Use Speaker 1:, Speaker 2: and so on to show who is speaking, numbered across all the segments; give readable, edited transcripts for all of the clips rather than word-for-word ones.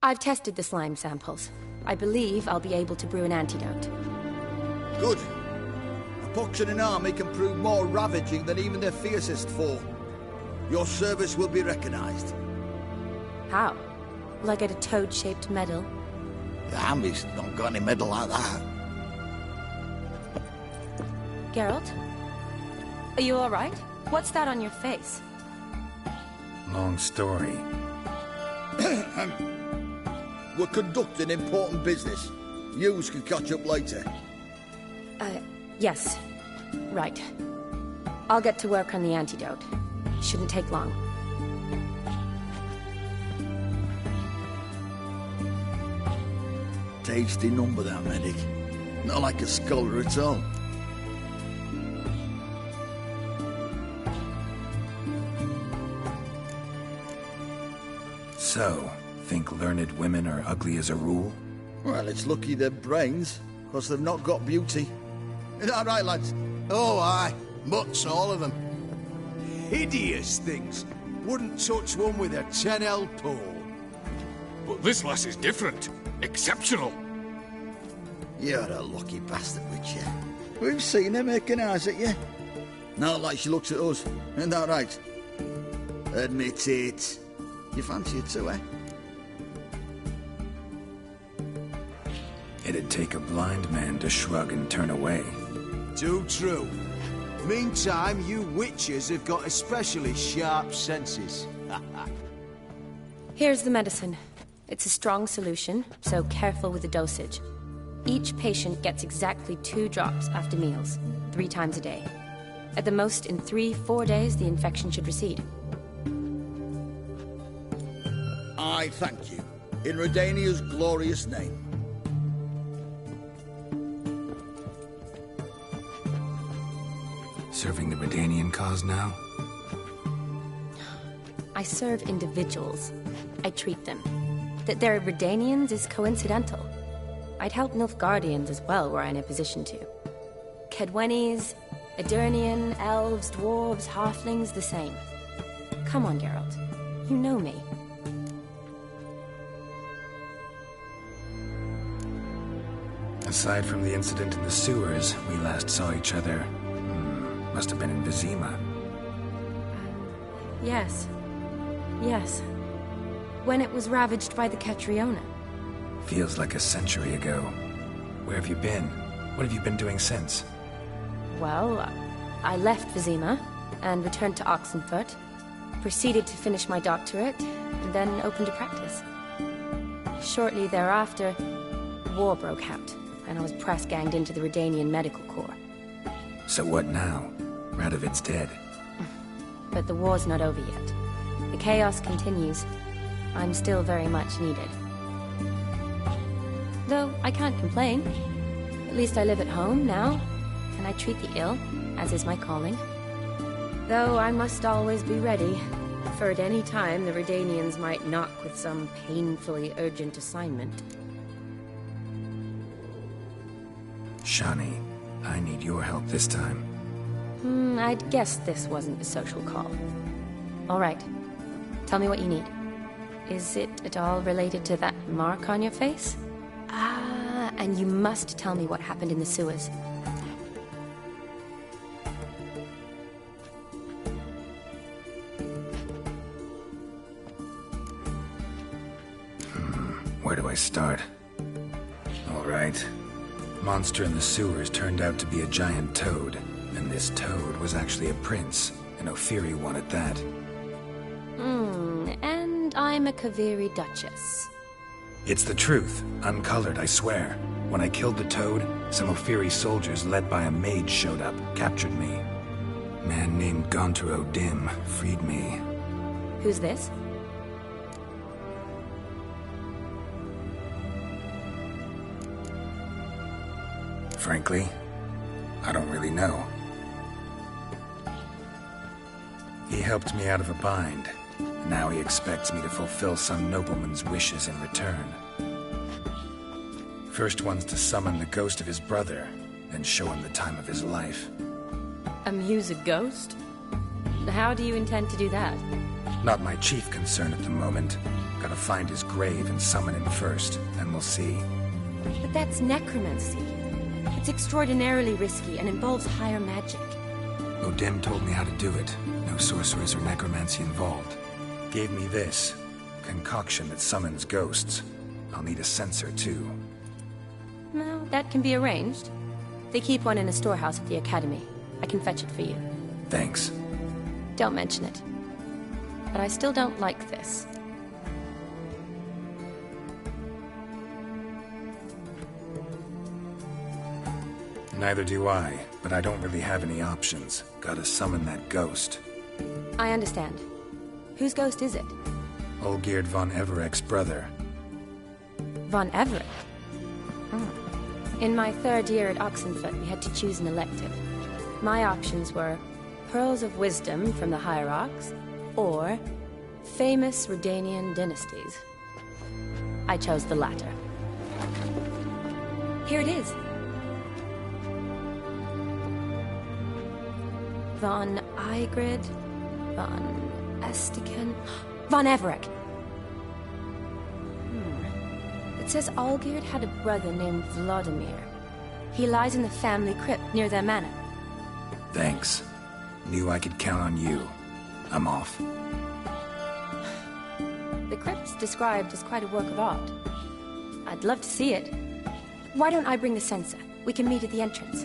Speaker 1: I've tested the slime samples. I believe I'll be able to brew an antidote.
Speaker 2: Good. A pox in an army can prove more ravaging than even their fiercest foe. Your service will be recognized.
Speaker 1: How? Will I get a toad-shaped medal?
Speaker 2: The army's not got any medal like that.
Speaker 1: Geralt? Are you alright? What's that on your face?
Speaker 3: Long story.
Speaker 2: We're conducting important business. Yous can catch up later.
Speaker 1: Yes. Right. I'll get to work on the antidote. Shouldn't take long.
Speaker 2: Tasty number, that medic. Not like a scholar at all.
Speaker 3: So, think learned women are ugly as a rule?
Speaker 2: Well, it's lucky they're brains, because they've not got beauty. Is that right, lads?
Speaker 4: Oh, aye. Mutts, all of them. Hideous things. Wouldn't touch one with a 10L pole.
Speaker 5: But this lass is different. Exceptional.
Speaker 2: You're a lucky bastard, Witcher. We've seen her making eyes at you. Not like she looks at us. Isn't that right? Admit it. You fancy it too, eh?
Speaker 3: It'd take a blind man to shrug and turn away.
Speaker 4: Too true. Meantime, you witches have got especially sharp senses.
Speaker 1: Here's the medicine. It's a strong solution, so careful with the dosage. Each patient gets exactly 2 drops after meals, 3 times a day. At the most, in 3-4 days, the infection should recede.
Speaker 2: I thank you. In Redania's glorious name.
Speaker 3: Serving the Redanian cause now?
Speaker 1: I serve individuals. I treat them. That they're Redanians is coincidental. I'd help Nilfgaardians as well were I in a position to. Kedwenis, Edirnian, elves, dwarves, halflings, the same. Come on, Geralt. You know me.
Speaker 3: Aside from the incident in the sewers, we last saw each other. Must have been in Vizima.
Speaker 1: Yes. Yes. When it was ravaged by the Catriona.
Speaker 3: Feels like a century ago. Where have you been? What have you been doing since?
Speaker 1: Well, I left Vizima and returned to Oxenfurt, proceeded to finish my doctorate, and then opened a practice. Shortly thereafter, war broke out, and I was press-ganged into the Redanian Medical Corps.
Speaker 3: So what now? Radovid's dead.
Speaker 1: But the war's not over yet. The chaos continues. I'm still very much needed. Though I can't complain. At least I live at home now, and I treat the ill, as is my calling. Though I must always be ready, for at any time the Redanians might knock with some painfully urgent assignment.
Speaker 3: Shani, I need your help this time.
Speaker 1: I'd guess this wasn't a social call. All right. Tell me what you need. Is it at all related to that mark on your face? Ah, and you must tell me what happened in the sewers.
Speaker 3: Where do I start? All right. Monster in the sewers turned out to be a giant toad, and this toad was actually a prince, an Ophiri one at that.
Speaker 1: And I'm a Kaviri Duchess.
Speaker 3: It's the truth, uncolored, I swear. When I killed the toad, some Ophiri soldiers led by a mage showed up, captured me. Man named Gontaro Dim freed me.
Speaker 1: Who's this?
Speaker 3: Frankly, I don't really know. He helped me out of a bind. Now he expects me to fulfill some nobleman's wishes in return. First one's to summon the ghost of his brother, then show him the time of his life.
Speaker 1: Amuse a ghost? How do you intend to do that?
Speaker 3: Not my chief concern at the moment. Gotta find his grave and summon him first, then we'll see.
Speaker 1: But that's necromancy. It's extraordinarily risky and involves higher magic.
Speaker 3: O'Dim told me how to do it. No sorcerers or necromancy involved. Gave me this. Concoction that summons ghosts. I'll need a censer, too.
Speaker 1: Well, that can be arranged. They keep one in a storehouse at the Academy. I can fetch it for you.
Speaker 3: Thanks.
Speaker 1: Don't mention it. But I still don't like this.
Speaker 3: Neither do I, but I don't really have any options. Gotta summon that ghost.
Speaker 1: I understand. Whose ghost is it?
Speaker 3: Olgierd von Evereck's brother.
Speaker 1: Von Everett? In my third year at Oxenfoot, we had to choose an elective. My options were Pearls of Wisdom from the Hierarchs, or famous Redanian dynasties. I chose the latter. Here it is. Von Igrid, von Estiken, von Everett. It says Olgierd had a brother named Vladimir. He lies in the family crypt near their manor.
Speaker 3: Thanks. Knew I could count on you. I'm off.
Speaker 1: The crypt's described as quite a work of art. I'd love to see it. Why don't I bring the censer? We can meet at the entrance.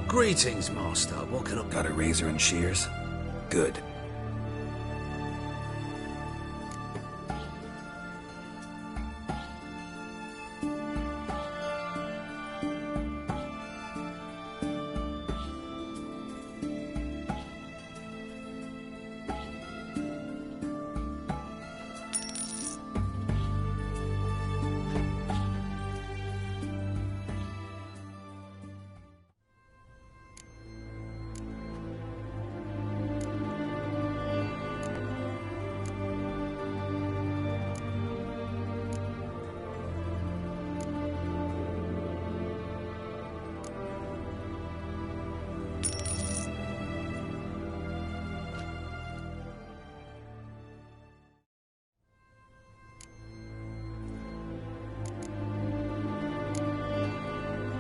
Speaker 6: Greetings, Master. What can I...
Speaker 3: Got a razor and shears? Good.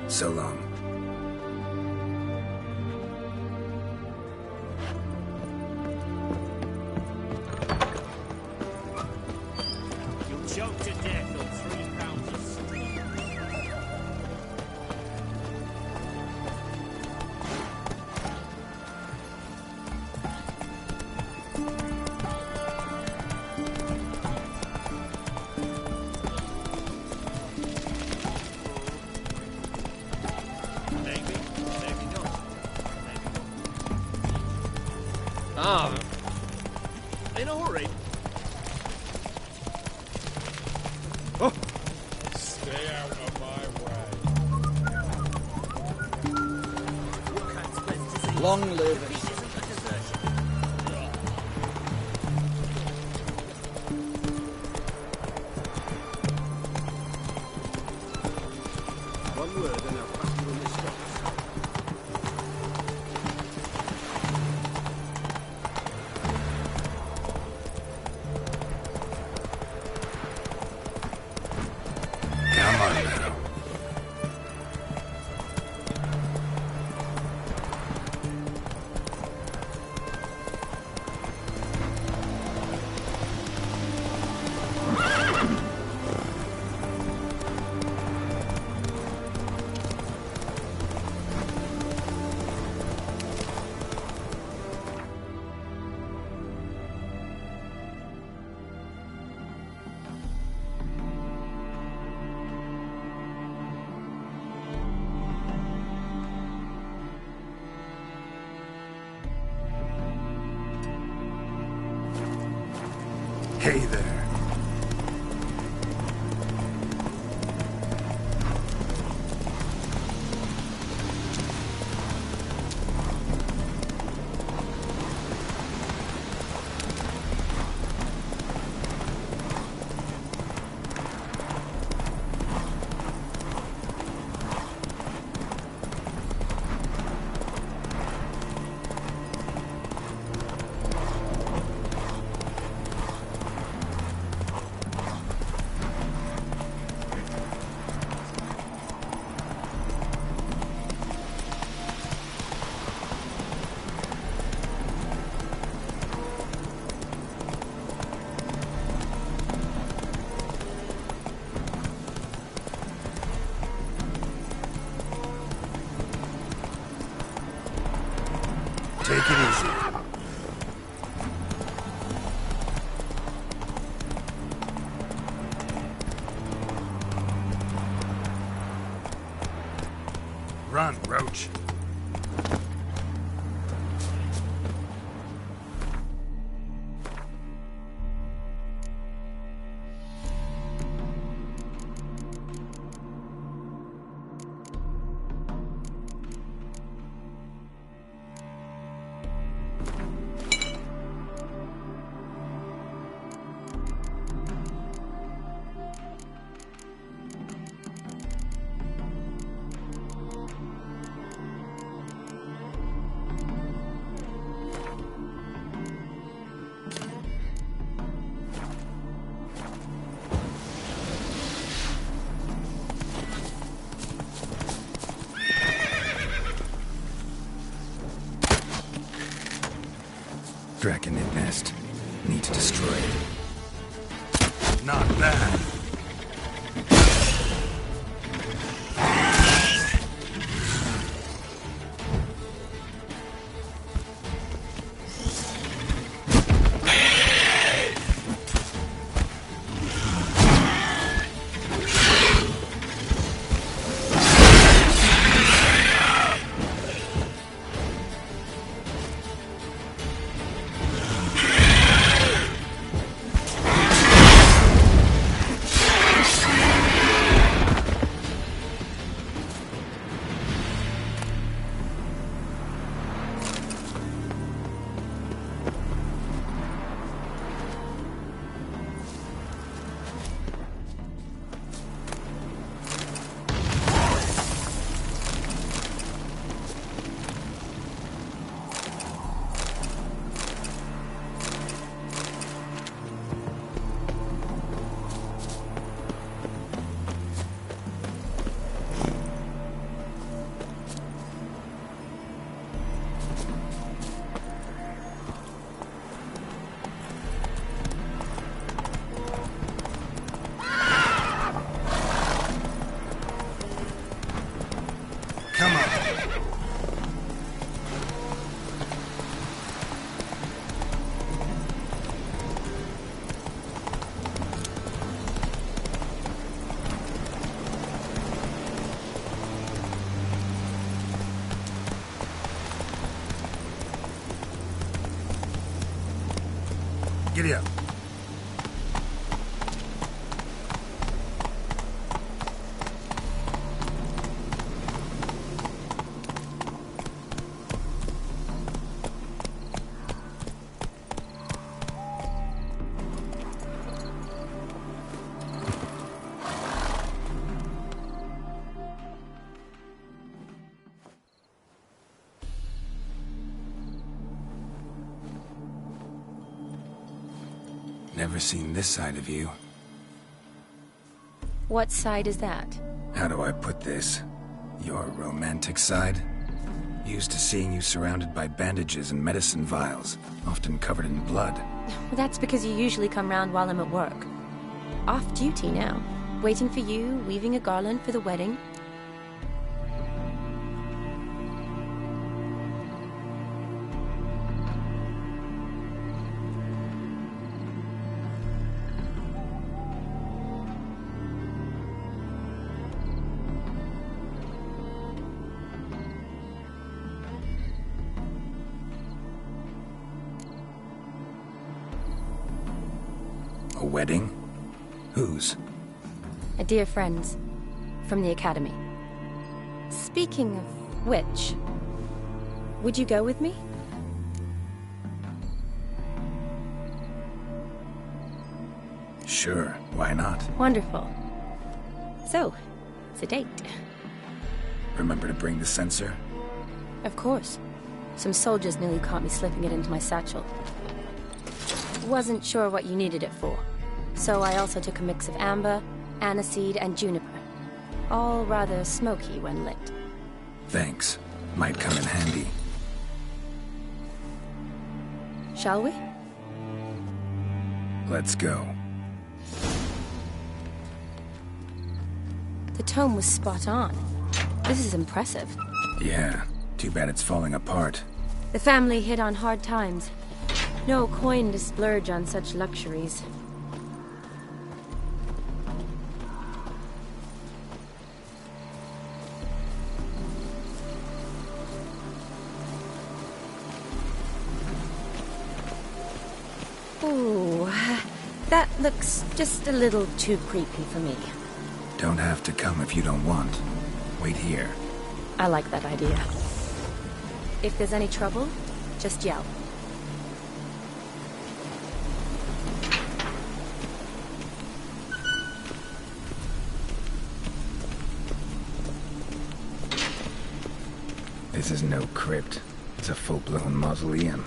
Speaker 3: So long.
Speaker 6: You'll choke to death on 3 pounds of steam. In a hurry.
Speaker 5: Stay out of my way.
Speaker 2: Long live it.
Speaker 6: One word and I'll pass you in the stocks.
Speaker 3: done now. Hey there. Take it easy. Run, Roach. Draconid nest. Need to destroy it. Not bad. Giddy up. Never seen this side of you.
Speaker 1: What side is that?
Speaker 3: How do I put this? Your romantic side? Used to seeing you surrounded by bandages and medicine vials, often covered in blood.
Speaker 1: Well, that's because you usually come round while I'm at work. Off duty now. Waiting for you, weaving a garland for the wedding.
Speaker 3: A wedding? Whose?
Speaker 1: A dear friend's. From the academy. Speaking of which, would you go with me?
Speaker 3: Sure, why not?
Speaker 1: Wonderful. So, it's a date.
Speaker 3: Remember to bring the censer?
Speaker 1: Of course. Some soldiers nearly caught me slipping it into my satchel. Wasn't sure what you needed it for. So I also took a mix of amber, aniseed, and juniper. All rather smoky when lit.
Speaker 3: Thanks. Might come in handy.
Speaker 1: Shall we?
Speaker 3: Let's go.
Speaker 1: The tome was spot on. This is impressive.
Speaker 3: Yeah, too bad it's falling apart.
Speaker 1: The family hit on hard times. No coin to splurge on such luxuries. Ooh, that looks just a little too creepy for me.
Speaker 3: Don't have to come if you don't want. Wait here.
Speaker 1: I like that idea. If there's any trouble, just yell.
Speaker 3: This is no crypt. It's a full-blown mausoleum.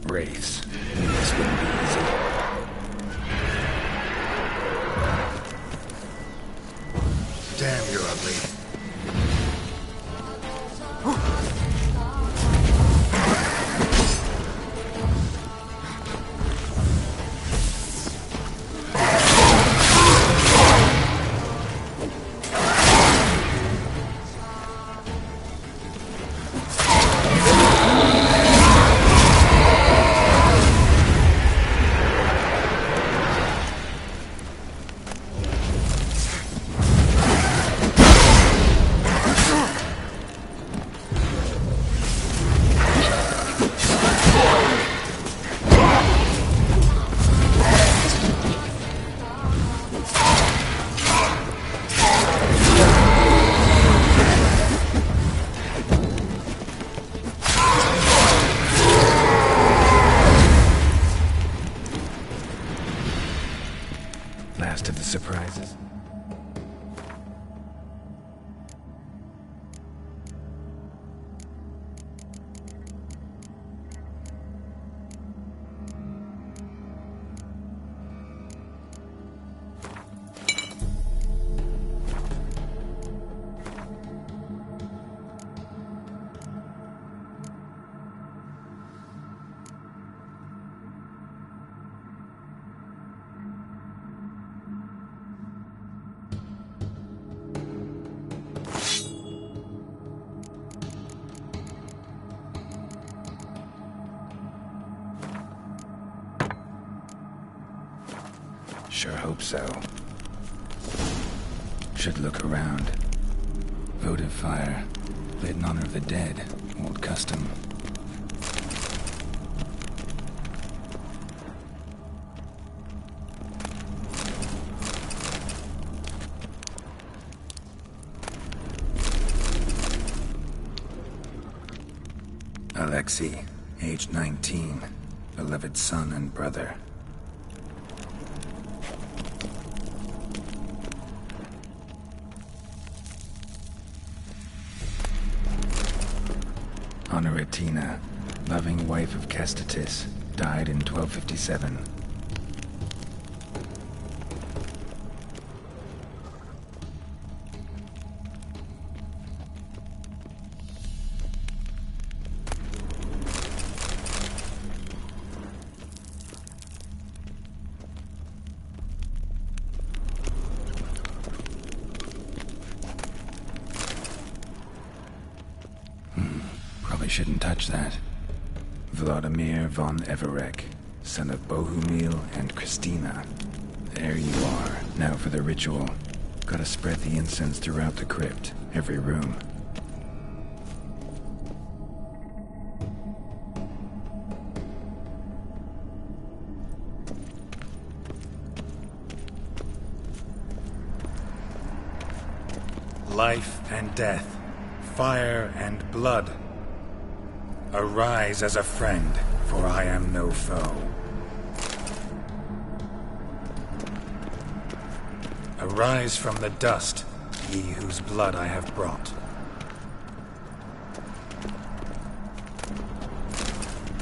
Speaker 3: Wraiths. This wouldn't be easy. Damn, you're ugly. sure hope so. Should look around. Votive fire. Lit in honor of the dead. Old custom. Alexei, age 19. Beloved son and brother. Honoratina, loving wife of Kestatis, died in 1257. Probably shouldn't touch that. Vladimir von Everek, son of Bohumil and Christina. There you are. Now for the ritual. Gotta spread the incense throughout the crypt, every room. Life and death, fire and blood. Arise as a friend, for I am no foe. Arise from the dust, ye whose blood I have brought.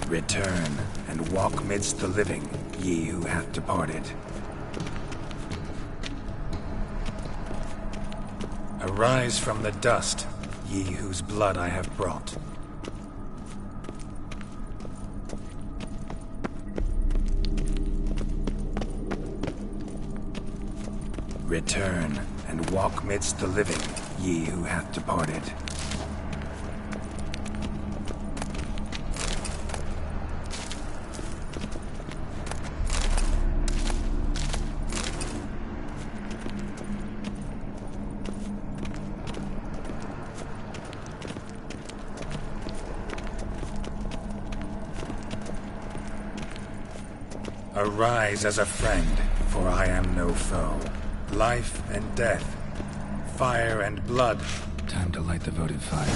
Speaker 3: Return, and walk midst the living, ye who hath departed. Arise from the dust, ye whose blood I have brought. Return, and walk midst the living, ye who hath departed. Arise as a friend, for I am no foe. Life and death, fire and blood. Time to light the votive fire.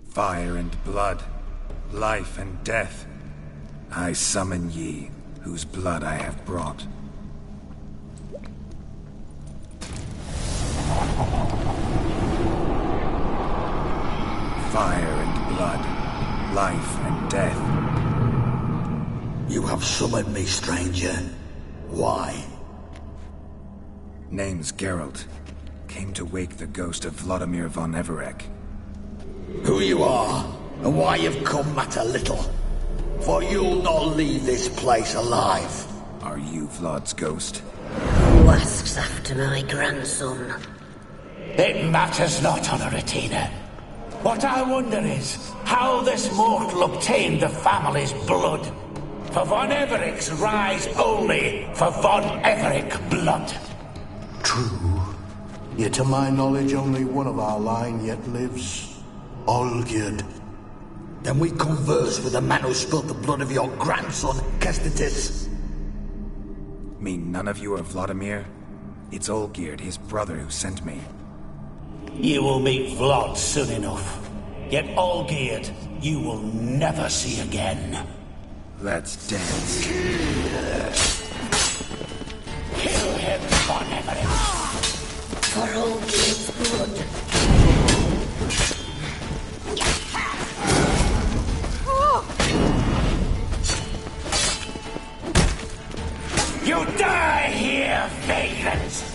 Speaker 3: Fire and blood, life and death. I summon ye, whose blood I have brought. Fire and blood, life and death.
Speaker 2: You have summoned me, stranger. Why?
Speaker 3: Name's Geralt. Came to wake the ghost of Vladimir von Everek.
Speaker 2: Who you are, and why you've come matter little. For you'll not leave this place alive.
Speaker 3: Are you Vlad's ghost?
Speaker 7: Who asks after my grandson?
Speaker 6: It matters not, Honoratina. What I wonder is how this mortal obtained the family's blood. For von Everek's rise only for von Everek blood.
Speaker 8: True. Yet to my knowledge only one of our line yet lives. Olgierd.
Speaker 2: Then we converse with the man who spilled the blood of your grandson, Kestatis.
Speaker 3: Mean none of you are Vladimir? It's Olgierd, his brother, who sent me.
Speaker 6: You will meet Vlad soon enough. Yet Olgierd, you will never see again.
Speaker 3: Let's dance.
Speaker 6: Kill him, von Everek.
Speaker 7: For Olgierd's blood.
Speaker 6: You die here, vagrant!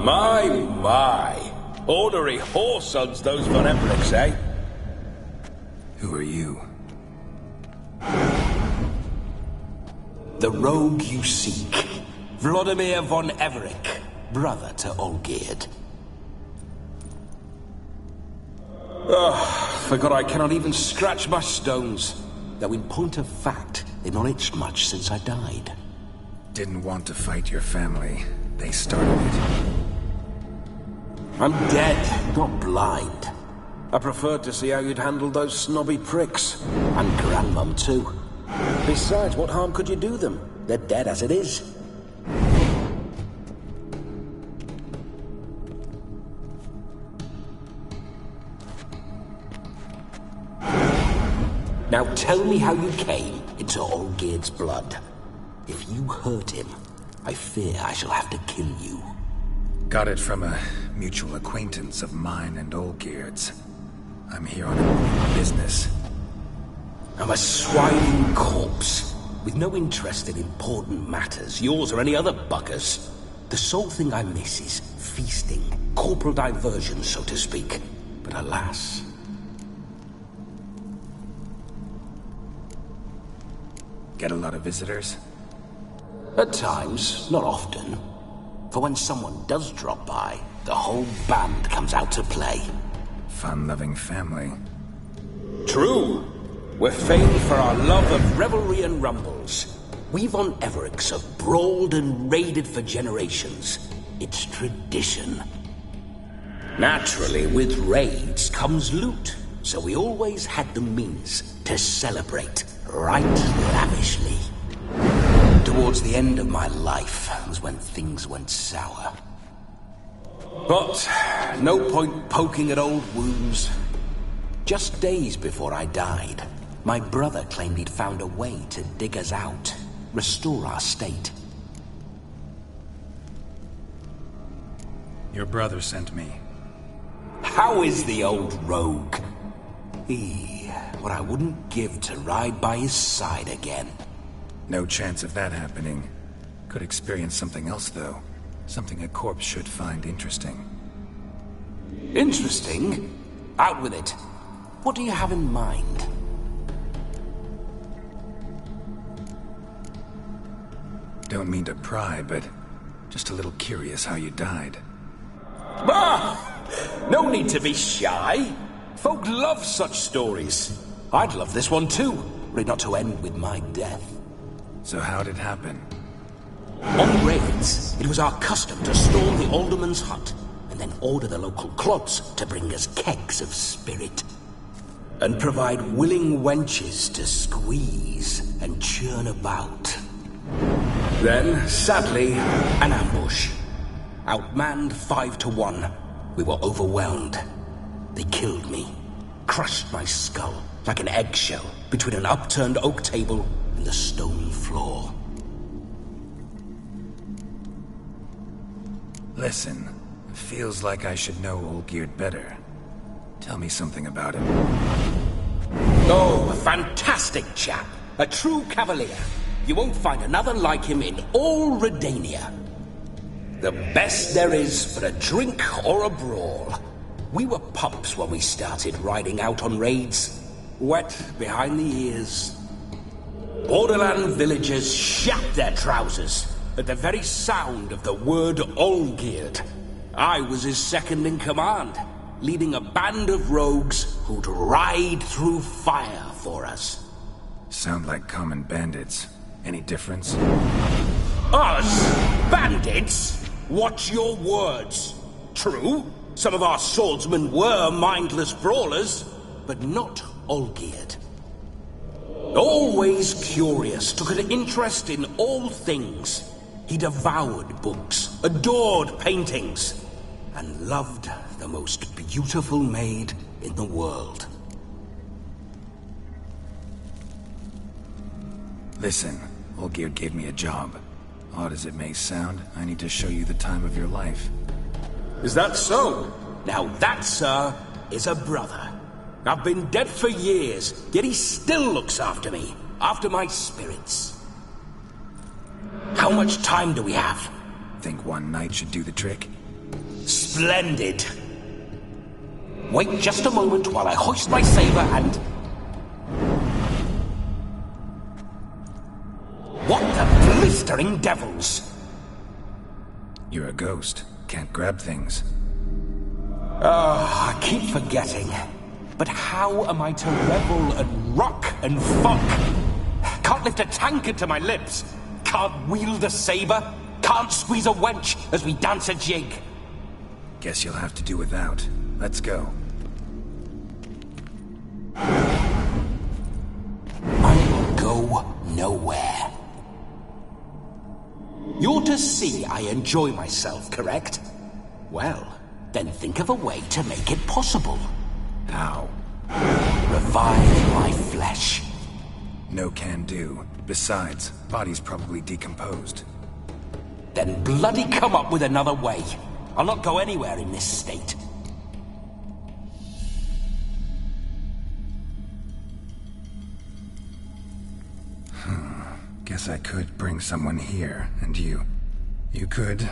Speaker 6: My. Ornery whoresuns, those Von Evericks, eh?
Speaker 3: Who are you?
Speaker 6: The rogue you seek. Vladimir von Everik, brother to Olgierd. Forgot I cannot even scratch my stones. Though in point of fact, they've not itched much since I died.
Speaker 3: Didn't want to fight your family. They started it.
Speaker 6: I'm dead, not blind. I preferred to see how you'd handle those snobby pricks. And Grandmum, too. Besides, what harm could you do them? They're dead as it is. Now tell me how you came into Olgierd's blood. If you hurt him, I fear I shall have to kill you.
Speaker 3: Got it from a mutual acquaintance of mine and Olgierd's. I'm here on important business.
Speaker 6: I'm a swine corpse, with no interest in important matters, yours or any other buggers. The sole thing I miss is feasting, corporal diversion, so to speak. But alas...
Speaker 3: Get a lot of visitors?
Speaker 6: At times, not often. For when someone does drop by, the whole band comes out to play.
Speaker 3: Fun-loving family.
Speaker 6: True. We're famed for our love of revelry and rumbles. We Von Evericks have brawled and raided for generations. It's tradition. Naturally, with raids comes loot, so we always had the means to celebrate right lavishly. Towards the end of my life was when things went sour. But no point poking at old wounds. Just days before I died, my brother claimed he'd found a way to dig us out, restore our state.
Speaker 3: Your brother sent me.
Speaker 6: How is the old rogue? What I wouldn't give to ride by his side again.
Speaker 3: No chance of that happening. Could experience something else, though. Something a corpse should find interesting.
Speaker 6: Interesting? Out with it. What do you have in mind?
Speaker 3: Don't mean to pry, but just a little curious how you died.
Speaker 6: No need to be shy. Folk love such stories. I'd love this one too, were it not to end with my death.
Speaker 3: So how'd it happen?
Speaker 6: On raids, it was our custom to storm the alderman's hut, and then order the local clods to bring us kegs of spirit. And provide willing wenches to squeeze and churn about. Then, sadly, an ambush. Outmanned 5-1, we were overwhelmed. They killed me, crushed my skull like an eggshell between an upturned oak table and the stone floor.
Speaker 3: Listen, feels like I should know Olgierd better. Tell me something about him.
Speaker 6: Oh, a fantastic chap. A true cavalier. You won't find another like him in all Redania. The best there is for a drink or a brawl. We were pups when we started riding out on raids. Wet behind the ears. Borderland villagers shat their trousers at the very sound of the word Olgierd. I was his second in command, leading a band of rogues who'd ride through fire for us.
Speaker 3: Sound like common bandits. Any difference?
Speaker 6: Us? Bandits? Watch your words. True, some of our swordsmen were mindless brawlers, but not Olgierd. Always curious, took an interest in all things. He devoured books, adored paintings, and loved the most beautiful maid in the world.
Speaker 3: Listen, Olgierd gave me a job. Odd as it may sound, I need to show you the time of your life.
Speaker 6: Is that so? Now that, sir, is a brother. I've been dead for years, yet he still looks after me, after my spirits. How much time do we have?
Speaker 3: Think one night should do the trick?
Speaker 6: Splendid. Wait just a moment while I hoist my saber and... What the blistering devils?
Speaker 3: You're a ghost. Can't grab things.
Speaker 6: I keep forgetting. But how am I to revel and rock and fuck? Can't lift a tankard to my lips. Can't wield a saber. Can't squeeze a wench as we dance a jig.
Speaker 3: Guess you'll have to do without. Let's go.
Speaker 6: I will go nowhere. You're to see I enjoy myself, correct? Well, then think of a way to make it possible.
Speaker 3: How?
Speaker 6: Revive my flesh.
Speaker 3: No can do. Besides, body's probably decomposed.
Speaker 6: Then bloody come up with another way. I'll not go anywhere in this state.
Speaker 3: Guess I could bring someone here, and you could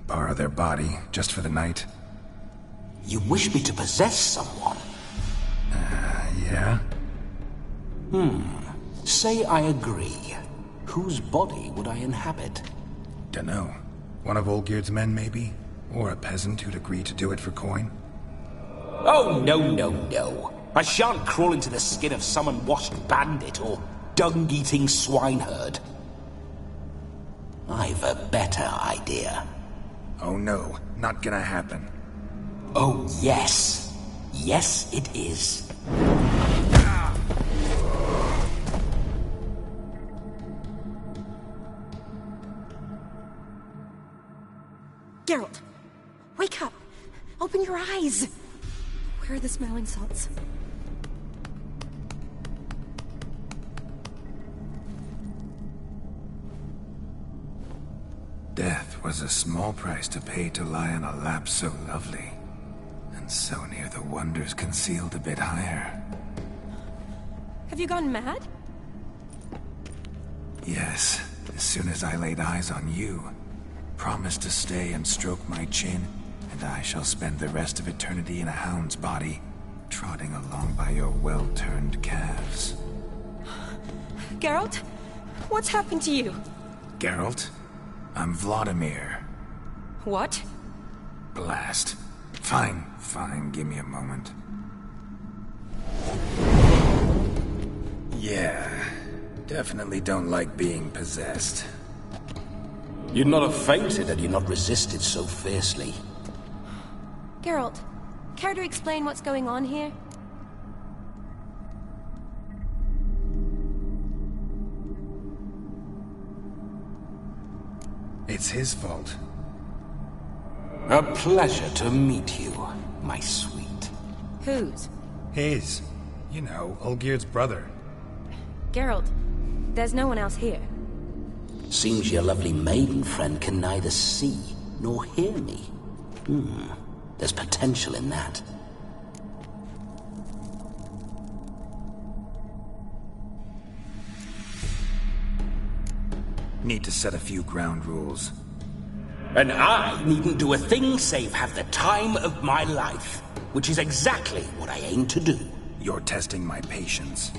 Speaker 3: borrow their body just for the night.
Speaker 6: You wish me to possess someone?
Speaker 3: Yeah?
Speaker 6: Say I agree. Whose body would I inhabit?
Speaker 3: Dunno. One of Olgierd's men, maybe? Or a peasant who'd agree to do it for coin?
Speaker 6: Oh, no. I shan't crawl into the skin of some unwashed bandit or dung-eating swineherd. I've a better idea.
Speaker 3: Oh no, not gonna happen.
Speaker 6: Oh, yes. Yes, it is.
Speaker 1: Geralt, wake up! Open your eyes! Where are the smelling salts?
Speaker 3: Death was a small price to pay to lie on a lap so lovely, and so near the wonders concealed a bit higher.
Speaker 1: Have you gone mad?
Speaker 3: Yes, as soon as I laid eyes on you. Promise to stay and stroke my chin, and I shall spend the rest of eternity in a hound's body, trotting along by your well-turned calves.
Speaker 1: Geralt? What's happened to you?
Speaker 3: Geralt? I'm Vladimir.
Speaker 1: What?
Speaker 3: Blast. Fine, give me a moment. Yeah, definitely don't like being possessed.
Speaker 6: You'd not have fainted had you not resisted so fiercely.
Speaker 1: Geralt, care to explain what's going on here?
Speaker 3: It's his fault.
Speaker 6: A pleasure to meet you, my sweet.
Speaker 1: Whose?
Speaker 3: His. You know, Olgierd's brother.
Speaker 1: Geralt, there's no one else here.
Speaker 6: Seems your lovely maiden friend can neither see nor hear me. There's potential in that.
Speaker 3: Need to set a few ground rules.
Speaker 6: And I needn't do a thing save have the time of my life, which is exactly what I aim to do.
Speaker 3: You're testing my patience.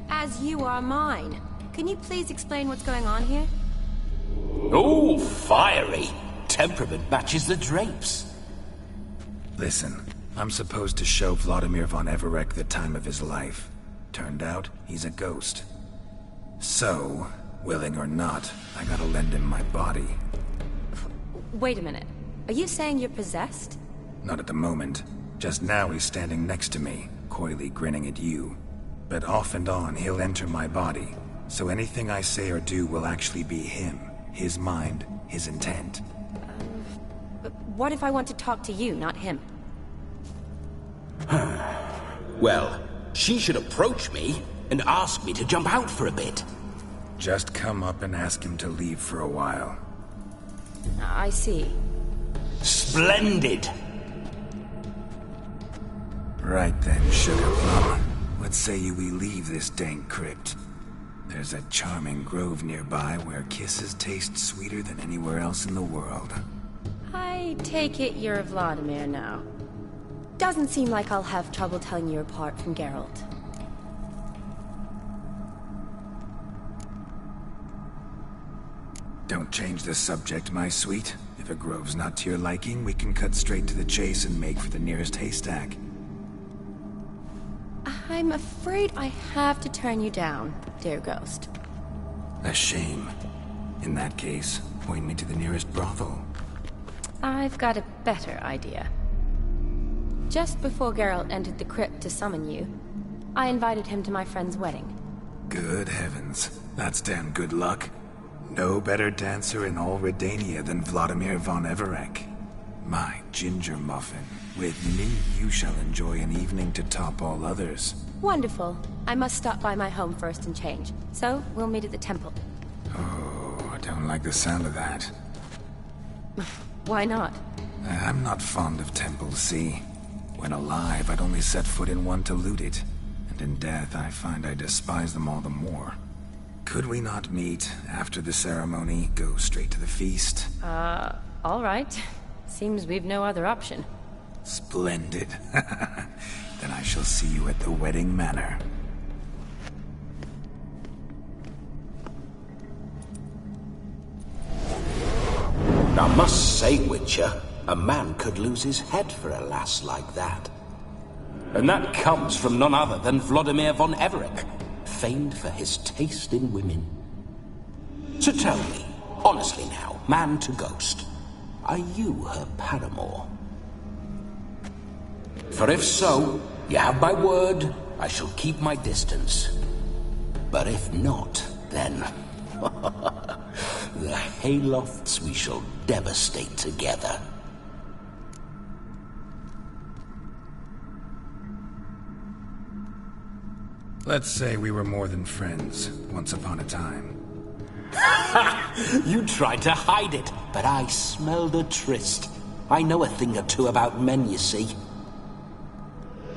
Speaker 1: As you are mine. Can you please explain what's going on here?
Speaker 6: Oh, fiery. Temperament matches the drapes.
Speaker 3: Listen, I'm supposed to show Vladimir von Everec the time of his life. Turned out, he's a ghost. So, willing or not, I gotta lend him my body.
Speaker 1: Wait a minute. Are you saying you're possessed?
Speaker 3: Not at the moment. Just now he's standing next to me, coyly grinning at you. But off and on, he'll enter my body. So anything I say or do will actually be him. His mind, his intent.
Speaker 1: What if I want to talk to you, not him?
Speaker 6: Well, she should approach me and ask me to jump out for a bit.
Speaker 3: Just come up and ask him to leave for a while.
Speaker 1: I see.
Speaker 6: Splendid!
Speaker 3: Right then, sugar plum. What say you we leave this dank crypt? There's a charming grove nearby where kisses taste sweeter than anywhere else in the world.
Speaker 1: I I take it you're Vladimir now. Doesn't seem like I'll have trouble telling you apart from Geralt.
Speaker 3: Don't change the subject, my sweet. If a grove's not to your liking, we can cut straight to the chase and make for the nearest haystack.
Speaker 1: I'm afraid I have to turn you down, dear ghost.
Speaker 3: A shame. In that case, point me to the nearest brothel.
Speaker 1: I've got a better idea. Just before Geralt entered the crypt to summon you, I invited him to my friend's wedding.
Speaker 3: Good heavens. That's damn good luck. No better dancer in all Redania than Vladimir von Everec. My ginger muffin. With me, you shall enjoy an evening to top all others.
Speaker 1: Wonderful. I must stop by my home first and change. So, we'll meet at the temple.
Speaker 3: Oh, I don't like the sound of that.
Speaker 1: Why not?
Speaker 3: I'm not fond of temples, see? When alive, I'd only set foot in one to loot it. And in death, I find I despise them all the more. Could we not meet after the ceremony, go straight to the feast?
Speaker 1: All right. Seems we've no other option.
Speaker 3: Splendid. Then I shall see you at the wedding manor.
Speaker 6: I must say, Witcher, a man could lose his head for a lass like that. And that comes from none other than Vladimir von Everec, famed for his taste in women. So tell me, honestly now, man to ghost, are you her paramour? For if so, you have my word, I shall keep my distance. But if not, then... the haylofts we shall devastate together.
Speaker 3: Let's say we were more than friends, once upon a time.
Speaker 6: You tried to hide it, but I smelled a tryst. I know a thing or two about men, you see.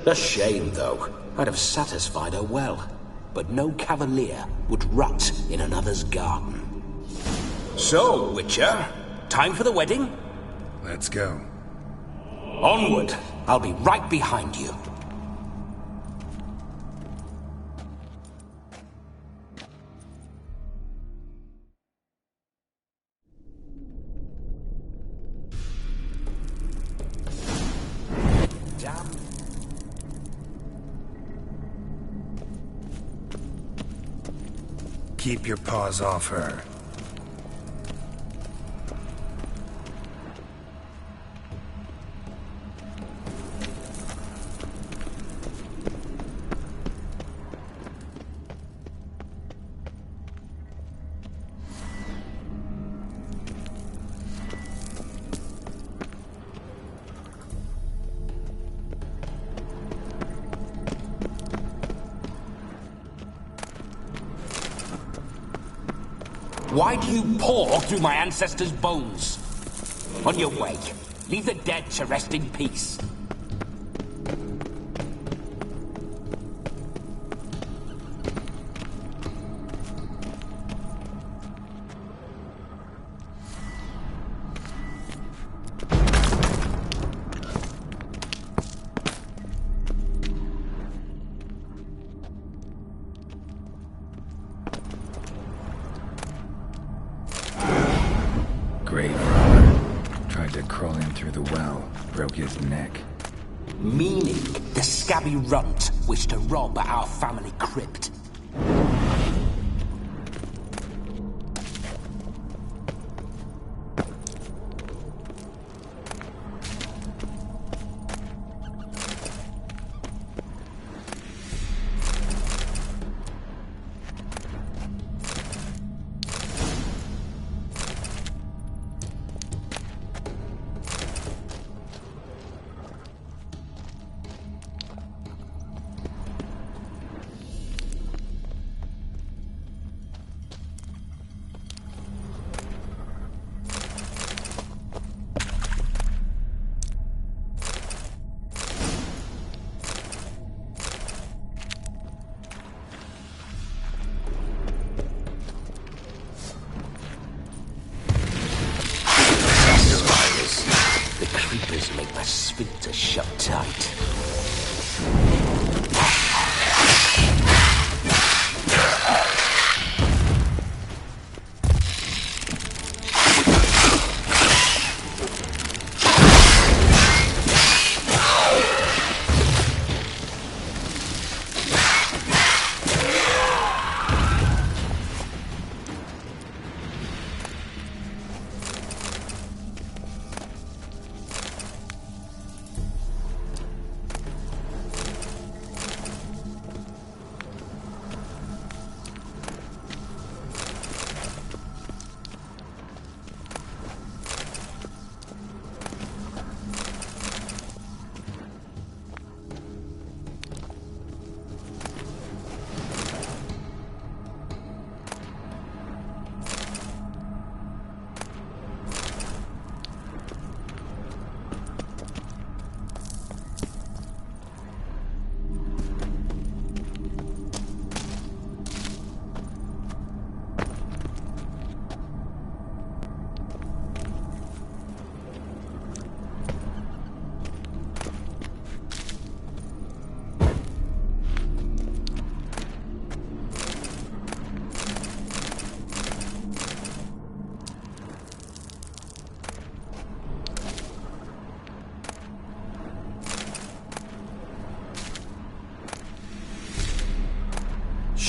Speaker 6: A shame, though. I'd have satisfied her well. But no cavalier would rot in another's garden. So, Witcher, time for the wedding?
Speaker 3: Let's go.
Speaker 6: Onward! I'll be right behind you.
Speaker 3: Keep your paws off her.
Speaker 6: Why do you paw through my ancestors' bones? On your way, leave the dead to rest in peace.
Speaker 3: Grave robber. Tried to crawl in through the well. Broke his neck.
Speaker 6: Meaning, the scabby runt wished to rob our family crypt.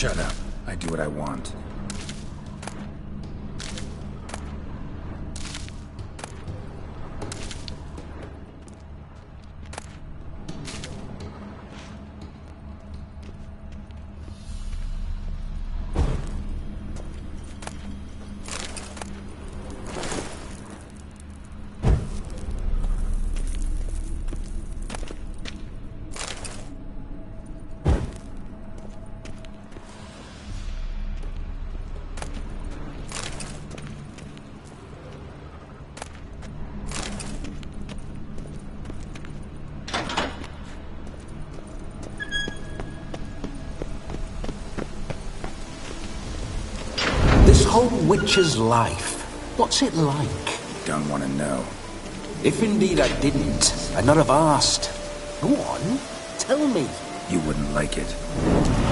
Speaker 3: Shut up. I do what I want.
Speaker 6: This whole witch's life, what's it like?
Speaker 3: Don't want to know.
Speaker 6: If indeed I didn't, I'd not have asked. Go on, tell me.
Speaker 3: You wouldn't like it.